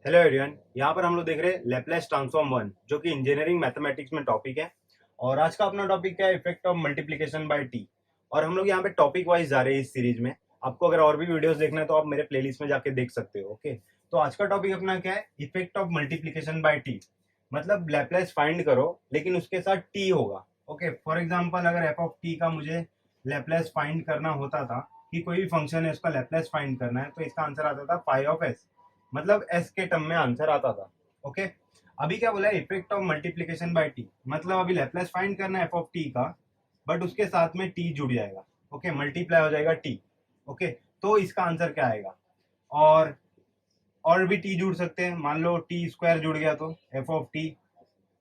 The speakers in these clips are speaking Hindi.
हेलो एवरीवन, यहाँ पर हम लोग देख रहे हैं लैपलेस ट्रांसफॉर्म वन, जो कि इंजीनियरिंग मैथमेटिक्स में टॉपिक है। और आज का अपना टॉपिक क्या है? Effect of multiplication bye T. और हम लोग यहाँ पे टॉपिक वाइज जा रहे हैं इस सीरीज में। आपको अगर और भी वीडियोस देखना है तो आप मेरे प्लेलिस्ट में जाके देख सकते हो। ओके, तो आज का टॉपिक अपना क्या है? Effect of multiplication bye T. मतलब लैपलेस फाइंड करो लेकिन उसके साथ टी होगा। ओके, फॉर एग्जाम्पल अगर एफ ऑफ टी का मुझे लैपलेस फाइंड करना होता था कि कोई भी फंक्शन है उसका लैपलेस फाइंड करना है, तो इसका आंसर आता था फाई ऑफ एस। मतलब एस के टर्म में आंसर आता था। ओके, अभी क्या बोला है? Effect of multiplication bye T. मतलब अभी लैपलेस फाइंड करना है एफ ऑफ टी का, बट उसके साथ में टी जुड़ जाएगा। ओके, मल्टीप्लाई हो जाएगा टी। ओके, तो इसका आंसर क्या आएगा? और भी टी जुड़ सकते हैं, मान लो टी स्क्वायर जुड़ गया तो एफ ऑफ टी।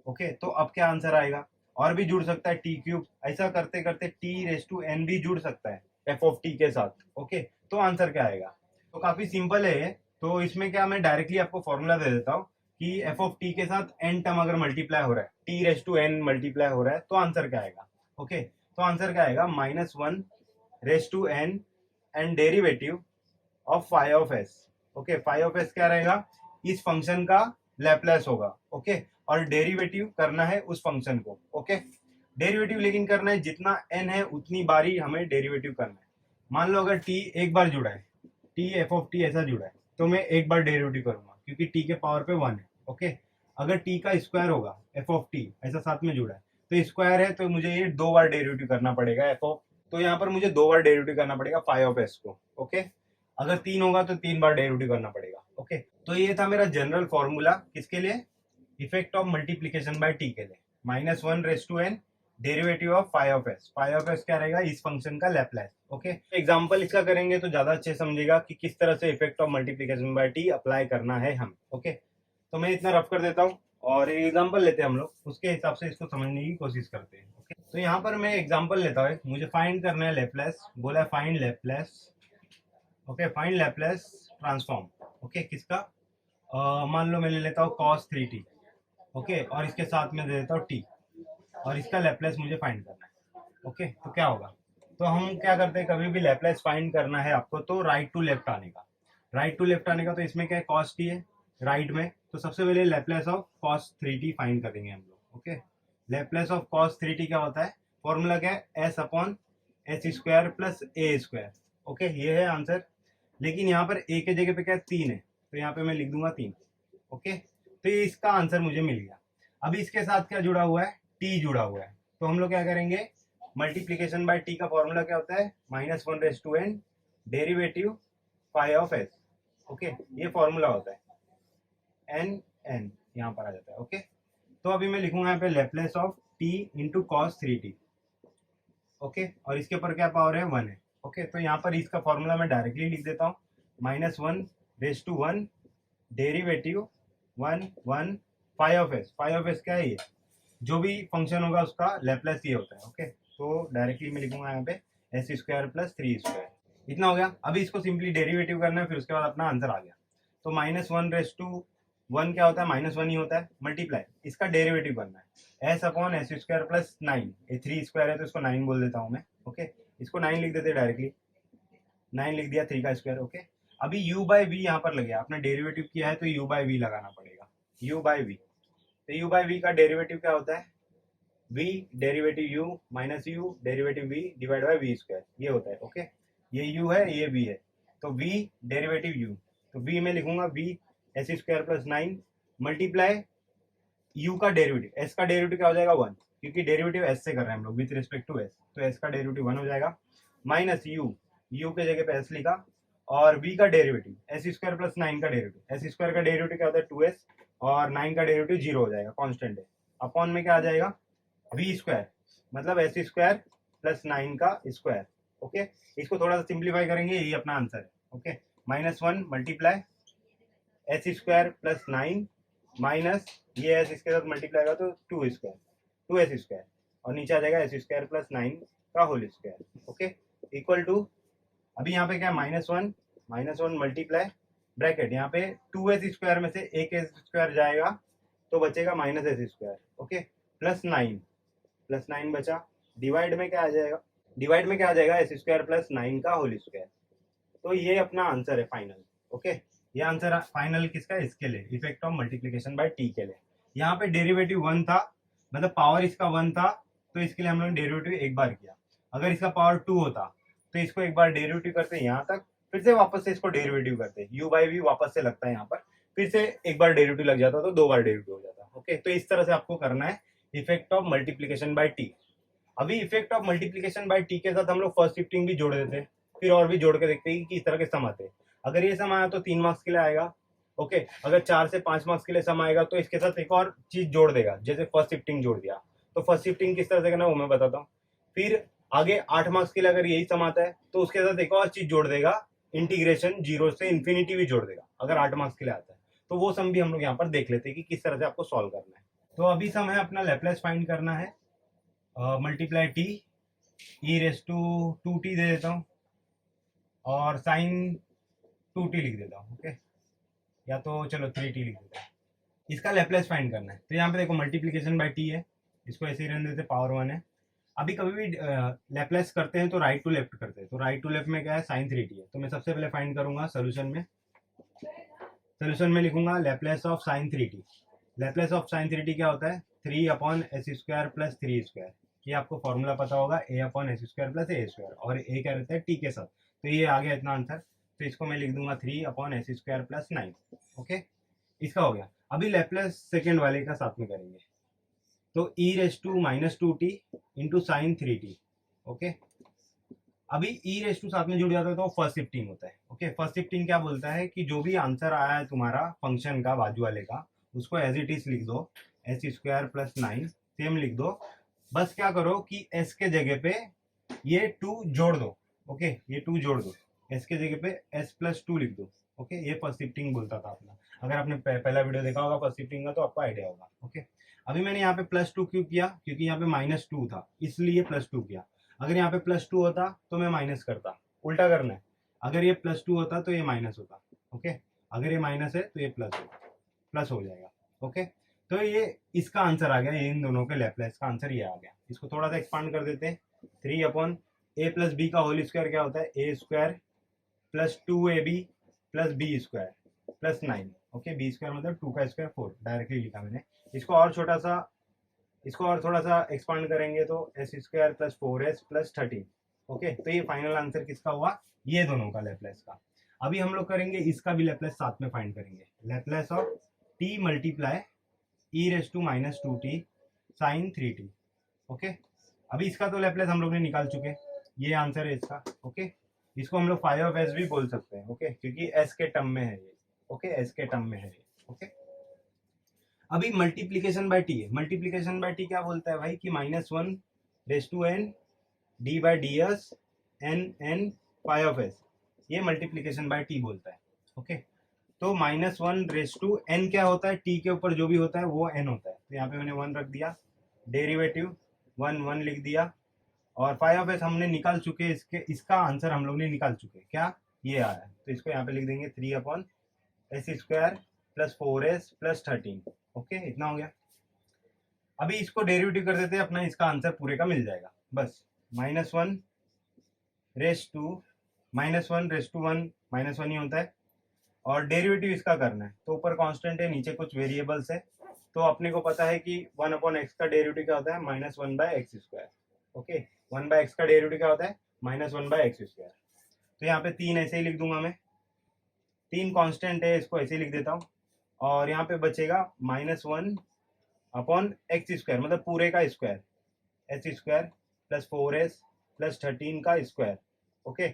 ओके, तो अब क्या आंसर आएगा? और भी जुड़ सकता है टी क्यूब। ऐसा करते करते टी रेस टू एन भी जुड़ सकता है एफ ऑफ टी के साथ। ओके, तो आंसर क्या आएगा? तो काफी सिंपल है ये। तो इसमें क्या, मैं डायरेक्टली आपको फॉर्मूला दे देता हूँ कि एफ ऑफ टी के साथ एन टर्म अगर मल्टीप्लाई हो रहा है, t raise to n multiply हो रहा है, तो आंसर क्या आएगा? ओके, तो आंसर क्या आएगा? -1 raise to n and derivative of phi of s. Okay, phi of s क्या रहेगा? इस फंक्शन का लैपलेस होगा। ओके, और डेरिवेटिव करना है उस फंक्शन को। ओके, डेरिवेटिव लेकिन करना है जितना एन है उतनी बार ही हमें डेरिवेटिव करना है। मान लो अगर टी एक बार जुड़ा है, टी एफ ऑफ टी ऐसा जुड़ा है, तो मैं एक बार डेरिवेटिव करूंगा क्योंकि टी के पावर पे 1 है। ओके, अगर टी का स्क्वायर होगा, एफ ऑफ टी ऐसा साथ में जुड़ा है, तो स्क्वायर है तो मुझे ये 2 बार डेरिवेटिव करना पड़ेगा एफ ऑफ। तो यहाँ पर मुझे 2 बार डेरिवेटिव करना पड़ेगा फाई ऑफ एस को। ओके, अगर 3 होगा तो 3 बार डेरिवेटिव करना पड़ेगा। ओके, तो ये था मेरा जनरल फॉर्मूला किसके लिए? Effect of multiplication by T के लिए। -1 raise to n derivative of phi of s. Phi of s क्या रहेगा? इस फंक्शन का लैपलेस। ओके, एग्जांपल इसका करेंगे तो ज्यादा अच्छे समझेगा कि किस तरह से effect of multiplication by T apply करना है हम। ओके, तो मैं इतना रफ कर देता हूँ और एग्जांपल लेते हैं हम लोग, उसके हिसाब से इसको समझने की कोशिश करते हैं। ओके, तो यहाँ पर मैं एग्जांपल लेता हूँ। मुझे फाइंड करना है लैपलेस, बोला है find Laplace. Okay, find Laplace transform. Okay, किसका? मान लो मैं ले लेता हूँ cos 3t। ओके, और इसके साथ में दे देता हूँ t, और इसका लैपलेस मुझे फाइंड करना है। ओके, तो क्या होगा? तो हम क्या करते हैं, कभी भी लैपलेस फाइंड करना है आपको तो राइट टू लेफ्ट आने का। राइट टू लेफ्ट आने का, तो इसमें क्या है? cos t है राइट में, तो सबसे पहले Laplace of cos 3t find करेंगे हम लोग। Okay, Laplace of cos 3t क्या होता है? फॉर्मूला क्या है? s अपॉन S square plus A square. Okay, ये है आंसर। लेकिन यहाँ पर ए के जगह पे क्या है? 3 है, तो यहाँ पे मैं लिख दूंगा 3। ओके, तो ये इसका आंसर मुझे मिल गया। अभी इसके साथ क्या जुड़ा हुआ है? टी जुड़ा हुआ है। तो हम लोग क्या करेंगे? मल्टीप्लीकेशन बाय टी का फॉर्मूला क्या होता है? -1 raise to n derivative phi of s. Okay, ये फॉर्मूला होता है। एन एन यहाँ पर आ जाता है। ओके, तो अभी मैं लिखूंगा यहाँ पे Laplace of T into cos 3t। Okay, और इसके ऊपर क्या पावर है? 1 है। ओके, तो यहाँ पर इसका फॉर्मूला मैं डायरेक्टली लिख देता हूँ। -1 raise to 1 derivative 1 phi of s. Phi of s क्या है? ये जो भी फंक्शन होगा उसका लैपलेस ये होता है। ओके, तो डायरेक्टली मैं लिखूंगा यहाँ पे एस स्क्वायर प्लस 3 स्क्वायर। इतना हो गया। अभी इसको सिंपली डेरिवेटिव करना है, फिर उसके बाद अपना आंसर आ गया। तो -1 रेस टू 1 क्या होता है? -1 ही होता है, मल्टीप्लाई इसका डेरिवेटिव करना है S upon S square plus 9। ये 3 स्क्वायर है तो इसको 9 बोल देता हूँ मैं। ओके, इसको 9 लिख देते डायरेक्टली। 9 लिख दिया, 3 का स्क्वायर। ओके, अभी u बाई वी यहाँ पर लगे, आपने डेरिवेटिव किया है तो u बाई वी लगाना पड़ेगा। u बाई वी, तो u बाई वी का डेरिवेटिव क्या होता है? v derivative u minus u derivative v divide by v square, ये होता है। ओके, ये u है, ये v है, तो v डेरिवेटिव u, तो v में लिखूंगा v S square plus 9 multiply u का डेरिवेटिव, s का डेरिवेटिव क्या हो जाएगा? 1, क्योंकि डेरिवेटिव s से कर रहे हैं हम लोग विथ रिस्पेक्ट टू s, तो s का डेरिवेटिव 1 हो जाएगा। माइनस u के जगह पे s लिखा, और v का डेरिवेटिव एस स्क्वायर प्लस 9 का डेरिवेटिव, एस स्क्वायर का डेरिवेटिव क्या होता है? 2s, और 9 का डेरिवेटिव 0 हो जाएगा, कांस्टेंट है। अपॉन में क्या आ जाएगा? वी स्क्वायर, मतलब एस स्क्वायर प्लस 9 का स्क्वायर। ओके, इसको थोड़ा सा सिंप्लीफाई करेंगे, यही अपना आंसर है। Okay, -1 multiply S square plus 9 minus ये एस इसके साथ मल्टीप्लाई होगा तो 2 स्क्वायर, 2s स्क्वायर, और नीचे आ जाएगा एस स्क्वायर प्लस 9 का whole square. Okay, equal to, अभी यहाँ पे क्या? -1 मल्टीप्लाई ब्रैकेट, यहाँ पे 2s स्क्वायर में से एक एस स्क्वायर जाएगा तो बचेगा -s स्क्वायर। ओके, प्लस 9 बचा, डिवाइड में क्या आ जाएगा? डिवाइड में क्या आ जाएगा? एस स्क्वायर प्लस 9 का होल स्क्वायर। तो ये अपना आंसर है फाइनल। ओके, ये आंसर फाइनल किसका है, इसके लिए, effect of multiplication by T के लिए। यहाँ पे डेरिवेटिव 1 था, मतलब पावर इसका 1 था, तो इसके लिए हम लोग ने डेरिवेटिव एक बार किया। अगर इसका पावर 2 होता तो इसको एक बार डेरिवेटिव करते यहाँ तक, फिर से वापस से इसको डेरिवेटिव करते, यू बाई वी वापस से लगता है यहाँ पर, फिर से एक बार डेरिवेटिव लग जाता तो 2 बार डेरिवेटिव हो जाता। ओके, तो इस तरह से आपको करना है effect of multiplication by T. अभी effect of multiplication by T के साथ हम लोग फर्स्ट शिफ्टिंग भी जोड़ देते हैं, फिर और भी जोड़ के देखते हैं कि किस तरह के सम आते हैं। अगर ये सम आया तो 3 मार्क्स के लिए आएगा। ओके, अगर 4 से 5 मार्क्स के लिए सम आएगा तो इसके साथ एक और चीज जोड़ देगा, जैसे फर्स्ट शिफ्टिंग जोड़ दिया। तो फर्स्ट शिफ्टिंग किस तरह से करना है वो मैं बताता हूँ। फिर आगे 8 मार्क्स के लिए अगर यही सम आता है तो उसके साथ एक और चीज जोड़ देगा, इंटीग्रेशन 0 से इन्फिनिटी भी जोड़ देगा, अगर 8 मार्क्स के लिए आता है। तो वो सम भी हम लोग यहाँ पर देख लेते हैं कि किस तरह से आपको सॉल्व करना है। तो अभी सम है अपना लैप्लेस फाइंड करना है, multiply t e raise to 2t दे देता हूँ और साइन 2t लिख देता हूँ। ओके, या तो चलो 3t लिख देता हूँ। इसका लैप्लेस फाइंड करना है। तो यहाँ पे देखो मल्टीप्लीकेशन बाय टी है, इसको ऐसे ही रहने देते, पावर 1 है। अभी कभी भी लैप्लेस करते हैं तो राइट टू लेफ्ट करते हैं, तो राइट टू लेफ्ट में क्या है, साइन 3t है। तो मैं सबसे पहले फाइंड करूंगा सोल्यूशन में लिखूंगा Laplace of sine 3t। Laplace of sine 3t क्या होता है, 3/s² प्लस 3 स्क्वायर। ये आपको फॉर्मूला पता होगा, a/s² प्लस a², और a क्या रहता है, t के साथ। तो ये आ गया इतना आंसर। तो इसको मैं लिख दूंगा 3/s² प्लस 9। ओके, इसका हो गया। अभी लैप्लेस सेकेंड वाले का साथ में करेंगे, तो e⁻² into sine 3t। Okay, अभी e⁻² साथ में जुड़ जाता है तो फर्स्ट शिफ्टिंग होता है। ओके, फर्स्ट शिफ्टिंग क्या बोलता है कि जो भी आंसर आया है तुम्हारा फंक्शन का बाजू वाले का, उसको एज इट इज लिख दो, s² प्लस 9 सेम लिख दो। बस क्या करो कि s के जगह पे ये 2 जोड़ दो। ओके, ये 2 जोड़ दो, s के जगह पे s प्लस 2 लिख दो। ओके, ये फर्स्ट शिफ्टिंग बोलता था अपना। अगर आपने पहला वीडियो देखा होगा फर्स्ट शिफ्टिंग का तो आपको आइडिया होगा। ओके, अभी मैंने यहाँ पे +2 क्यों किया, क्योंकि यहाँ पे -2 था इसलिए +2 किया। अगर यहाँ पे +2 होता तो मैं माइनस करता, उल्टा करना है। अगर ये +2 होता तो ये माइनस होता। ओके, अगर ये माइनस है तो ये प्लस हो जाएगा। ओके, तो ये इसका आंसर आ गया, इन दोनों के लैप्लेस का आंसर ये आ गया। इसको थोड़ा सा एक्सपांड कर देते हैं। 3/a प्लस बी का होल स्क्वायर क्या होता है, a² plus 2ab plus b² plus 9। Okay, b² मतलब 2 का स्क्वायर 4, डायरेक्टली लिखा मैंने। इसको और थोड़ा सा एक्सपांड करेंगे तो s² plus 4s plus 13। Okay, तो ये फाइनल आंसर किसका हुआ, ये दोनों का लैप्लेस का। अभी हम लोग करेंगे इसका भी लैप्लेस साथ में फाइंड करेंगे, Laplace of t multiply e⁻²t sine 3t। Okay, अभी इसका तो लैप्लेस हम लोग ने निकाल चुके, ये आंसर है इसका। ओके, इसको हम लोग फाई ऑफ s भी बोल सकते हैं। ओके, क्योंकि s के टर्म में है ये। ओके, s के टर्म में है ये। ओके, अभी मल्टीप्लीकेशन बाय टी है। मल्टीप्लीकेशन बाय टी क्या बोलता है भाई कि -1/n d/ds n phi of s, ये मल्टीप्लीकेशन बाय टी बोलता है। ओके, तो -1/n क्या होता है, टी के ऊपर जो भी होता है वो n होता है। तो यहाँ पे मैंने 1 रख दिया, डेरिवेटिव 1 लिख दिया, और फाई ऑफ एस हमने निकाल चुके, इसका आंसर हम लोग ने निकाल चुके, क्या ये आया है। तो इसको यहाँ पे लिख देंगे 3/s² plus 4s plus 13। Okay, इतना हो गया। अभी इसको डेरिवेटिव कर देते हैं, अपना इसका आंसर पूरे का मिल जाएगा। बस -1 रेस टू -1 -1 ही होता है, और डेरिवेटिव इसका करना है। तो ऊपर कांस्टेंट है, नीचे कुछ वेरिएबल्स है। तो अपने को पता है कि 1/x का डेरिवेटिव क्या होता है, -1/x²। ओके, 1/x का डेरिवेटिव क्या होता है, -1/x²। तो यहाँ पे 3 ऐसे ही लिख दूंगा मैं, 3 कांस्टेंट है, इसको ऐसे ही लिख देता हूँ। और यहाँ पे बचेगा -1/x², मतलब पूरे का square, s² plus 4s plus 13 का स्क्वायर। ओके,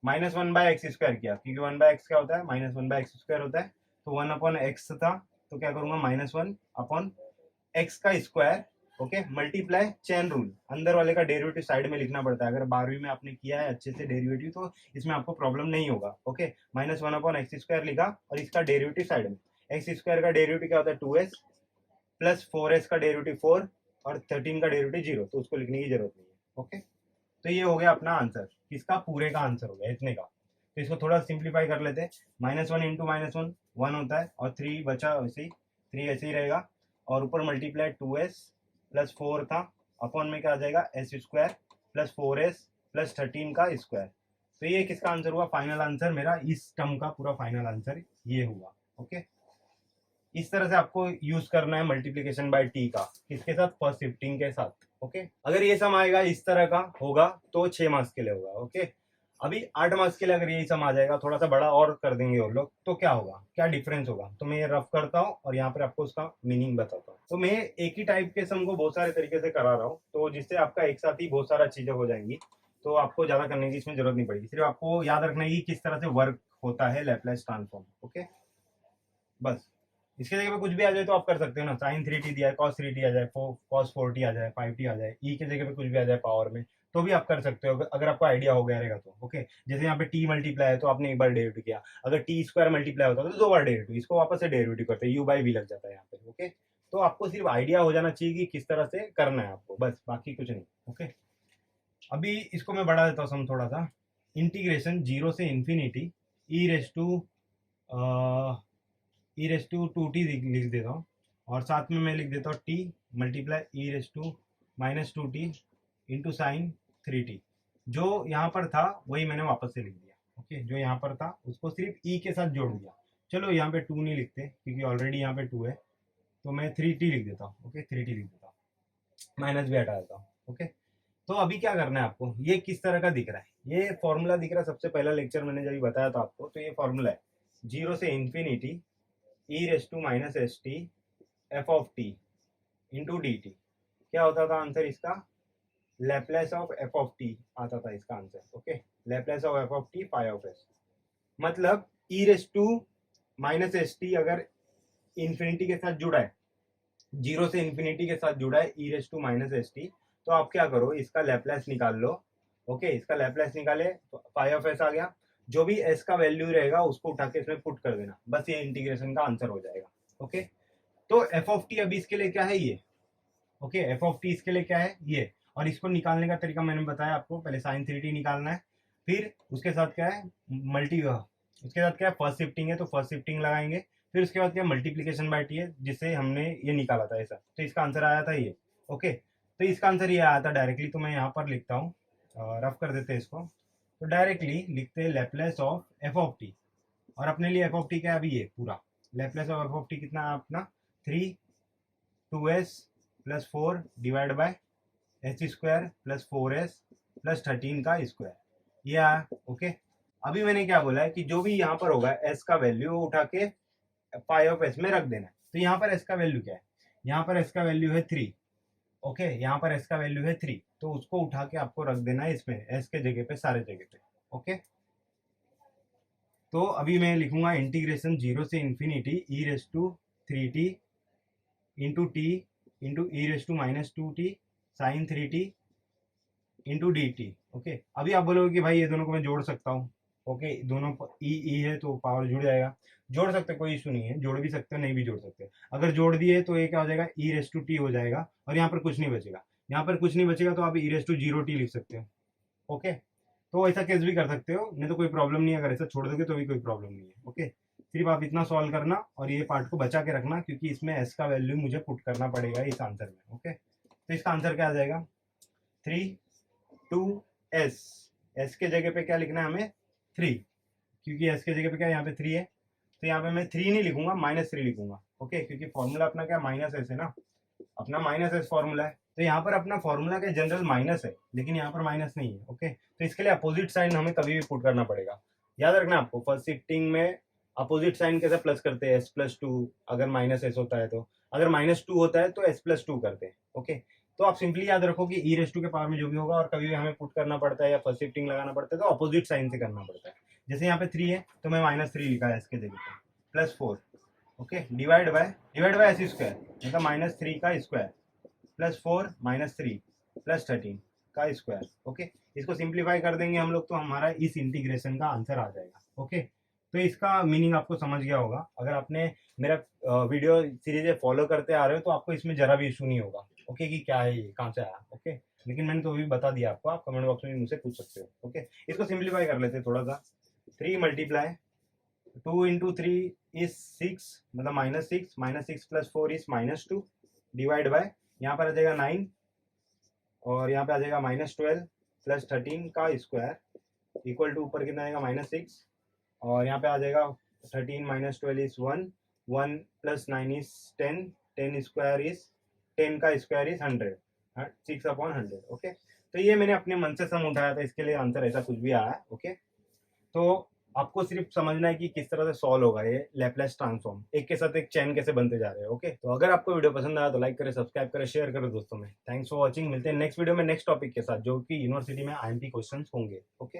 -1/x² किया, क्योंकि 1/x क्या होता है, -1/x² होता है। तो 1/x था, तो क्या करूंगा, -1/x का square. Okay, multiply chain rule, अंदर वाले का डेरिवेटिव साइड में लिखना पड़ता है। अगर 12वीं में आपने किया है अच्छे से डेरिवेटिव तो इसमें आपको प्रॉब्लम नहीं होगा। ओके, -1/x² लिखा, और इसका डेरिवेटिव साइड में, x² का डेरिवेटिव क्या होता है 2s प्लस 4s का डेरिवेटिव 4 और 13 का डेरिवेटिव 0, तो उसको लिखने की जरूरत नहीं है। ओके, तो ये हो गया अपना आंसर, किसका, पूरे का आंसर हो गया इतने का। तो इसको थोड़ा सिंप्लीफाई कर लेते हैं। -1 इंटू -1 1 होता है, और 3 बचा वैसे ही, 3 ऐसे ही रहेगा, और ऊपर मल्टीप्लाई 2s प्लस 4 था, अपॉन में क्या आ जाएगा, s² प्लस 4s प्लस 13 का स्क्वायर। तो ये किसका आंसर हुआ, फाइनल आंसर मेरा, इस टर्म का पूरा फाइनल आंसर ये हुआ। ओके, इस तरह से आपको यूज करना है मल्टीप्लीकेशन बाय टी का, किसके साथ, फर्स्ट शिफ्टिंग के साथ। ओके, अगर ये सम आएगा इस तरह का होगा तो 6 मार्क्स के लिए होगा। ओके, अभी 8 मार्क्स के लिए अगर यही सम आ जाएगा, थोड़ा सा बड़ा और कर देंगे वो लोग, तो क्या होगा, क्या डिफरेंस होगा, तो मैं ये रफ करता हूँ और यहाँ पर आपको उसका मीनिंग बताता हूँ। तो मैं एक ही टाइप के सम को बहुत सारे तरीके से करा रहा हूँ, तो जिससे आपका एक साथ ही बहुत सारा चीजें हो जाएंगी, तो आपको ज्यादा करने की इसमें जरूरत नहीं पड़ेगी। सिर्फ आपको याद रखना है कि किस तरह से वर्क होता है लैपलेस ट्रांसफॉर्म। ओके, बस इसके जगह पे कुछ भी आ जाए तो आप कर सकते हो ना, साइन 3t दिया है, कॉस 3t आ जाए, कॉस 4t आ जाए, 5t आ जाए, ई के जगह पे कुछ भी आ जाए पावर में, तो भी आप कर सकते हो अगर आपको आइडिया हो गया रहेगा तो। ओके, जैसे यहाँ पे टी मल्टीप्लाई है तो आपने एक बार डेरिवेटिव किया, अगर टी स्क्वायर मल्टीप्लाई होता तो 2 बार डेरिवेटिव, इसको वापस से डेरिवेटिव करते हैं, यू बाई वी लग जाता है यहाँ पे। ओके, तो आपको सिर्फ आइडिया हो जाना चाहिए कि किस तरह से करना है आपको, बस बाकी कुछ नहीं। ओके, अभी इसको मैं बढ़ा देता हूँ सम थोड़ा सा, इंटीग्रेशन 0 से infinity E raise to e raise to 2t लिख देता हूँ, और साथ में मैं लिख देता हूँ t multiply e raise to minus 2t into sine 3t। जो यहाँ पर था वही मैंने वापस से लिख दिया। ओके, जो यहाँ पर था उसको सिर्फ e के साथ जोड़ दिया। चलो यहाँ पे 2 नहीं लिखते क्योंकि ऑलरेडी यहाँ पे 2 है, तो मैं 3t लिख देता हूँ। ओके, 3t लिख देता हूँ, माइनस भी हटा देता हूँ। ओके, तो अभी क्या करना है आपको, ये किस तरह का दिख रहा है, ये फॉर्मूला दिख रहा है, सबसे पहला लेक्चर मैंने जब बताया था आपको, तो ये फॉर्मूला है 0 से infinity E raise to minus S T F of T into D T. क्या होता था आंसर इसका, Laplace of F of T आता था इसका answer. Okay, Laplace of F of T phi of S, मतलब E raise to minus S T अगर इंफिनिटी के साथ जुड़ा है, 0 से इंफिनिटी के साथ जुड़ा है E raise to minus S T, तो आप क्या करो, इसका लैपलेस निकाल लो। ओके, इसका लैपलेस निकाले तो फाई ऑफ एस आ गया, जो भी एस का वैल्यू रहेगा उसको उठा के इसमें पुट कर देना, बस ये इंटीग्रेशन का आंसर हो जाएगा। ओके, तो एफ ऑफ टी अभी इसके लिए क्या है, ये। ओके, एफ ऑफ टी इसके लिए क्या है, ये। और इसको निकालने का तरीका मैंने बताया आपको, पहले साइन 3t निकालना है, फिर उसके साथ क्या है उसके साथ क्या है, फर्स्ट शिफ्टिंग है तो फर्स्ट शिफ्टिंग लगाएंगे, फिर उसके बाद क्या मल्टीप्लीकेशन बाय टी है जिससे हमने ये निकाला था ऐसा, तो इसका आंसर आया था ये। ओके, तो इसका आंसर ये आया था डायरेक्टली, तो मैं यहाँ पर लिखता हूँ, रफ कर देते हैं इसको, तो डायरेक्टली लिखते हैं Laplace of F of T, और अपने लिए एफ ऑफ टी क्या है अभी, ये पूरा Laplace of F of T कितना है अपना, 3 2s plus 4 divide by H square plus 4s plus 13 का स्क्वायर, ये आया। ओके, अभी मैंने क्या बोला है कि जो भी यहाँ पर होगा s का वैल्यू उठा के फाई ऑफ s में रख देना है। तो यहाँ पर s का वैल्यू क्या है, यहाँ पर s का वैल्यू है 3। ओके, यहाँ पर s का वैल्यू है 3, तो उसको उठा के आपको रख देना है इसमें s के जगह पे, सारे जगह पे। ओके, तो अभी मैं लिखूंगा इंटीग्रेशन 0 से infinity E raise to 3t into t into e raise to minus 2t sine 3t into D t. Okay, अभी आप बोलोगे कि भाई ये दोनों को मैं जोड़ सकता हूँ। ओके, दोनों ई है तो पावर जुड़ जाएगा, जोड़ सकते, कोई इशू नहीं है, जोड़ भी सकते हो नहीं भी जोड़ सकते। अगर जोड़ दिए तो ये क्या हो जाएगा, ई रेस टू टी हो जाएगा, और यहाँ पर कुछ नहीं बचेगा, यहाँ पर कुछ नहीं बचेगा तो आप ई रेस टू 0t लिख सकते हो। ओके, तो ऐसा केस भी कर सकते हो, नहीं तो कोई प्रॉब्लम नहीं है, अगर ऐसा छोड़ दोगे तो भी कोई प्रॉब्लम नहीं है। ओके, सिर्फ आप इतना सॉल्व करना और ये पार्ट को बचा के रखना, क्योंकि इसमें एस का वैल्यू मुझे पुट करना पड़ेगा इस आंसर में। ओके, तो इसका आंसर क्या आ जाएगा, 3 2s, एस के जगह पे क्या लिखना है हमें, 3, क्योंकि एस के जगह पे क्या यहाँ पे 3 है, तो यहाँ पे मैं 3 नहीं लिखूंगा, -3 लिखूंगा। ओके, क्योंकि फॉर्मूला अपना क्या माइनस एस है ना, अपना माइनस एस फॉर्मूला है, तो यहाँ पर अपना फॉर्मूला का जनरल माइनस है, लेकिन यहाँ पर माइनस नहीं है। ओके, तो इसके लिए अपोजिट साइन हमें कभी भी पुट करना पड़ेगा, याद रखना आपको, फर्स्ट शिफ्टिंग में अपोजिट साइन कैसे प्लस करते हैं, s+2, अगर माइनस एस होता है तो, अगर -2 होता है तो s+2 करते हैं। ओके, तो आप सिंपली याद रखो कि ई रेस टू के पावर में जो भी होगा, और कभी भी हमें पुट करना पड़ता है या फर्स्ट शिफ्टिंग लगाना पड़ता है तो अपोजिट साइन से करना पड़ता है। जैसे यहाँ पे 3 है तो मैं -3 लिखा है इसके जगह पे, +4। Okay, divide by S square, मतलब -3 का स्क्वायर प्लस 4 -3 प्लस 13 का स्क्वायर। ओके, इसको सिंप्लीफाई कर देंगे हम लोग तो हमारा इस इंटीग्रेशन का आंसर आ जाएगा। ओके, तो इसका मीनिंग आपको समझ गया होगा, अगर आपने मेरा वीडियो सीरीज फॉलो करते आ रहे हो तो आपको इसमें जरा भी इशू नहीं होगा। ओके, कि क्या है ये, कहाँ से आया। ओके, लेकिन मैंने तो अभी बता दिया आपको, आप कमेंट बॉक्स में मुझसे पूछ सकते हो। ओके, इसको सिंप्लीफाई कर लेते हैं थोड़ा सा, 3 मल्टीप्लाई 2 इंटू 3 इज 6, मतलब -6, -6 प्लस 4 इज -2, डिवाइड बाय, यहाँ पर आ जाएगा 9, और यहाँ पे आ जाएगा -12 प्लस 13 का स्क्वायर, इक्वल टू ऊपर कितना आएगा -6, और यहाँ पे आ जाएगा 13 minus 12 is 1, 1 plus 9 is 10, 10 square is 10 का स्क्वायर इज 100, 6/100। ओके, तो ये मैंने अपने मन से सम उठाया था, इसके लिए आंसर ऐसा कुछ भी आया। ओके, तो आपको सिर्फ समझना है कि किस तरह से सॉल्व होगा ये लैपलेस ट्रांसफॉर्म, एक के साथ एक चैन कैसे बनते जा रहे हैं। ओके, तो अगर आपको वीडियो पसंद आया तो लाइक करें, सब्सक्राइब करें, शेयर करें दोस्तों में। थैंक्स फॉर वॉचिंग, मिलते हैं नेक्स्ट वीडियो में नेक्स्ट टॉपिक के साथ जो कि यूनिवर्सिटी में IMP क्वेश्चंस होंगे। ओके।